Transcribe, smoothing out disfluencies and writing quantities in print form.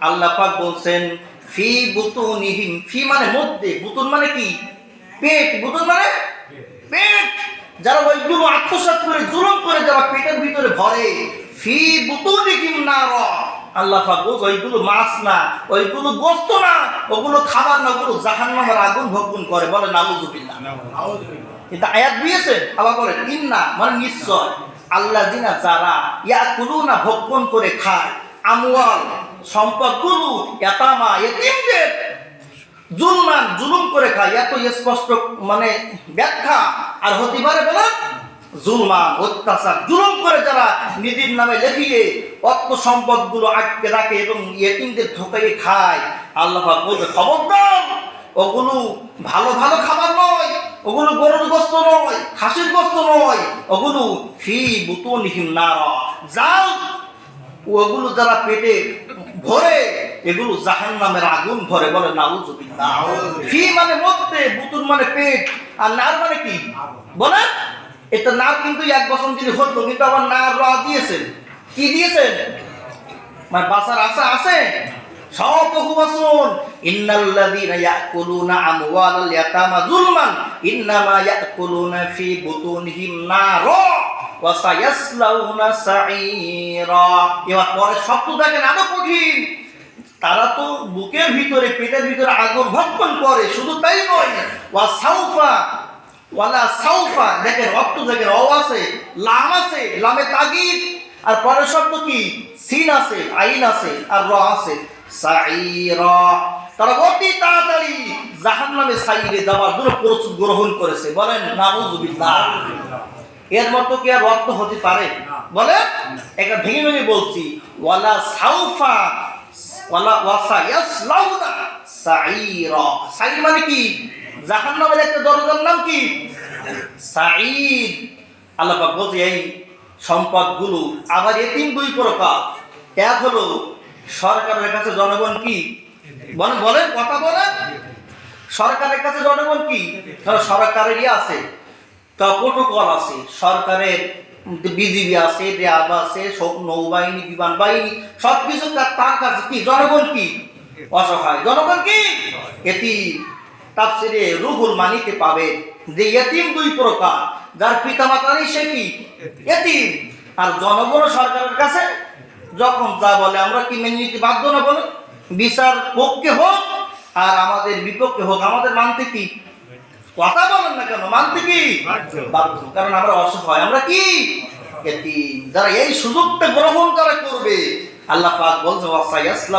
আল্লাহ পাক বলছেন ফি বুতুনিহিম, ফি মানে মধ্যে, বুতুন মানে কি পেট, বুতুন মানে পেট, যারা ওইগুলো আত্মসাৎ করে জুলুম করে যারা পেটের ভিতরে ভরে, ফি বুতুনিহিম নার, আল্লাহ পাক বলছে ওইগুলো মাছ না, ওইগুলো গোশত না, ওগুলো খাবার না, ওগুলো জাহান্নামের আগুন ভক্ষণ করে। বলে নাউযুবিল্লাহ। কিন্তু আয়াত দিয়েছে আবার বলে ইন্না মানে নিশ্চয়, আল্লাযিনা যারা ইয়াকুলুনা ভক্ষণ করে খায়, আমওয়াল সম্পদগুলো, ইয়াতামা ইতিমদের, জুলমান জুলুম করে খায়। এত স্পষ্ট মানে ব্যাখ্যা আর হতে পারে বলে জুলমান অত্যাচার জুলুম করে যারা নিজের নামে লেখিয়ে অর্থ সম্পদগুলো আটকে রাখে এবং ইতিমদের ঠকাইয়ে খায়, আল্লাহ পাক বলছে খবরদার, ওগুলো ভালো ভালো খাবার নয়, ওগুলো গরুর গোশত নয়, খাসির গোশত নয়, ওগুলো ফি বুতুনিহিম নার, যাও ওগুলো যারা পেটে ভরে এগুলো জাহান্নামের আগুন ভরে। বলে নাউযুবিল্লাহ। ফি মানে মধ্যে, বুতুন মানে পেট, আর নার মানে কি বলে, এটা নার কিন্তু এক বছর যদি হতো, কিন্তু আবার নার র দিয়েছেন, কি দিয়েছেন মানে বাসার আশা আছে সব বহু বছর। ইন্নাল্লাযীনা ইয়াকুলুনা আমওয়ালাল ইয়াতামা যুলমান ইন্নামা ইয়াকুলুনা ফি বুতুনিহিম নার ওয়া সায়াসলাউনা সাঈরা। এবার পরে শব্দ দেখেন আরো কঠিন, তারা তো বুকের ভিতরে পেটের ভিতরে আগুন ভক্ষণ করে, শুধু তাই নয় ওয়া সাউফা ওয়ালা সাউফা, দেখেন রক্ত দেখেন অ আছে, লাম আছে, লামে তাগিদ, আর পরের শব্দ কি সিন আছে, আইন আছে, আর র আছে, সাঈরা। তারা অতি তাড়াতাড়ি জাহান্নামে সাইরে যাওয়ার জন্য প্রস্তুত গ্রহণ করেছে। বলেন নাউযুবিল্লাহ। এর মতো কি আর রক্ত হতে পারে? বলে একটা ভেঙে ভেঙে বলছি, ওয়ালা সাউফা ওয়ালা ওয়াসায়াসলাউনা সাঈরা। সাঈর মানে কি? জাহান্নামের একটা দরজার নাম কি? সাঈদ। আল্লাহ পাক বলছে এই সম্পদগুলো আবার এতিম দুই প্রকার। এক হলো সরকারের কাছে জনগণ কি বলেন কথা বলেন, সরকারের কাছে জনগণ কি, সরকারেরই আছে তা প্রোটোকল আছে, সরকারের বিজিবি আছে, র্যাব আছে, সব নৌবাহিনী, বিমান বাহিনী, সবকিছু তার কাছে কি জনগণ কি অসহায়, জনগণ কি এতিম। তাফসীরে রুহুল মানিতে পাবে যে এতিম দুই প্রকার, যার পিতামাতা নেই সে কি এতিম, আর জনগণ সরকারের কাছে যখন যা বলে আমরা কি মেনে নিতে বাধ্য না? বলে বিচার পক্ষে হোক আর আমাদের বিপক্ষে হোক, আমাদের মানতে কি কথা বলেন না কেন, মানতে কি বাধ্য, কারণ আমরা অসহায়, আমরা কি এতিম। যারা এই সুযোগটা গ্রহণ করবে, আল্লাহ পাক বলছে ওয়াসায়াসলাম